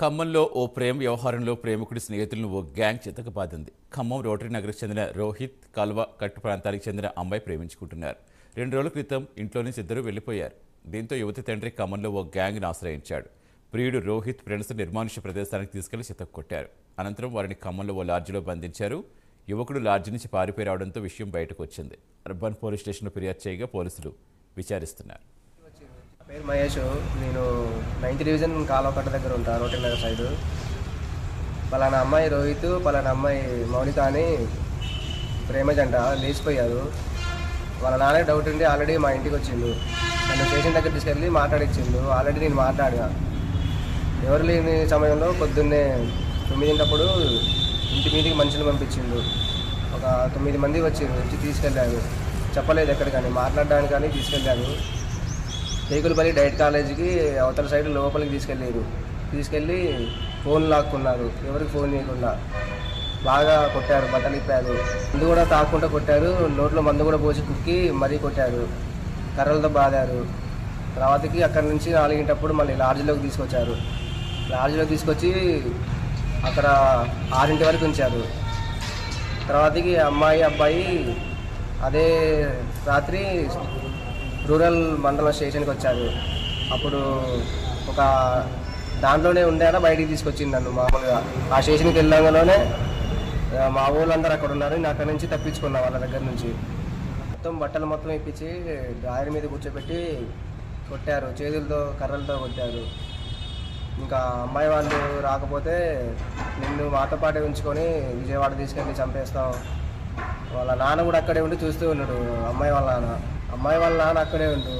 ఖమ్మంలో ఓ ప్రేమ వ్యవహారంలో ప్రేమికుడి స్నేహితులను ఓ గ్యాంగ్ చితకబాదింది. ఖమ్మం రోటరీ నగర్కి చెందిన రోహిత్, కల్వ కట్టు ప్రాంతానికి చెందిన అమ్మాయి ప్రేమించుకుంటున్నారు. 2 రోజుల క్రితం ఇంట్లో నుంచి ఇద్దరు వెళ్లిపోయారు. దీంతో యువతి తండ్రి ఖమ్మంలో ఓ గ్యాంగ్ను ఆశ్రయించాడు. ప్రియుడు రోహిత్ ఫ్రెండ్స్ నిర్మానుష్య ప్రదేశానికి తీసుకెళ్లి చితక్కొట్టారు. అనంతరం వారిని ఖమ్మంలో ఓ లాడ్జిలో బంధించారు. యువకుడు లాడ్జి నుంచి పారిపోయి రావడంతో విషయం బయటకు వచ్చింది. అర్బన్ పోలీస్ స్టేషన్లో ఫిర్యాదు చేయగా పోలీసులు విచారిస్తున్నారు. పేరు మహేష్. నేను 9th డివిజన్ కాలువకట్ట దగ్గర ఉంటాను, రోటరీ నగర్ సైడు. పలానా అమ్మాయి రోహిత్, పలానా అమ్మాయి మౌనిక అని ప్రేమ జంట లేచిపోయారు. వాళ్ళ నాన్నకి డౌట్ ఉండి ఆల్రెడీ మా ఇంటికి వచ్చిండు. నన్ను స్టేషన్ దగ్గర తీసుకెళ్ళి మాట్లాడిచ్చిండు. ఆల్రెడీ నేను మాట్లాడినా. ఎవరు లేని సమయంలో పొద్దున్నే 9 ఇంటి మీదకి మనుషులు పంపించిండు. ఒక 9 మంది వచ్చి తీసుకెళ్ళారు. చెప్పలేదు ఎక్కడ కానీ, మాట్లాడడానికి కానీ తీసుకెళ్ళారు. టేకులపల్లి డైట్ కాలేజీకి అవతల సైడ్ లోపలికి తీసుకెళ్ళి ఫోన్ లాక్కున్నారు. ఎవరికి ఫోన్ చేయకుండా బాగా కొట్టారు, బట్టలు ఇప్పారు. మందు కూడా తాక్కుంటూ కొట్టారు. నోట్లో మందు కూడా పోసి కుక్కి మరీ కొట్టారు. కర్రలతో బాదారు. తర్వాతకి అక్కడి నుంచి 4 మళ్ళీ లాడ్జిలోకి తీసుకొచ్చారు. లాడ్జిలోకి తీసుకొచ్చి అక్కడ 6 వరకు ఉంచారు. తర్వాతకి అమ్మాయి అబ్బాయి అదే రాత్రి రూరల్ మండలం స్టేషన్కి వచ్చారు. అప్పుడు ఒక దాంట్లోనే ఉండేనా బయటికి తీసుకొచ్చింది నన్ను. మామూలుగా ఆ స్టేషన్కి వెళ్ళగానే మా ఊళ్ళందరూ అక్కడ ఉన్నారు. నేను అక్కడి నుంచి తప్పించుకున్నా వాళ్ళ దగ్గర నుంచి. బట్టలు మొత్తం ఇప్పించి డ్రాయర్ మీద కూర్చోబెట్టి కొట్టారు. చేతులతో కర్రలతో కొట్టారు. ఇంకా అమ్మాయి వాళ్ళు రాకపోతే నిన్ను మాతో పాటే ఉంచుకొని విజయవాడ తీసుకెళ్ళి చంపేస్తాం. వాళ్ళ నాన్న కూడా అక్కడే ఉండి చూస్తూ ఉన్నాడు. అమ్మాయి వాళ్ళ నాన్న అక్కడే ఉండు.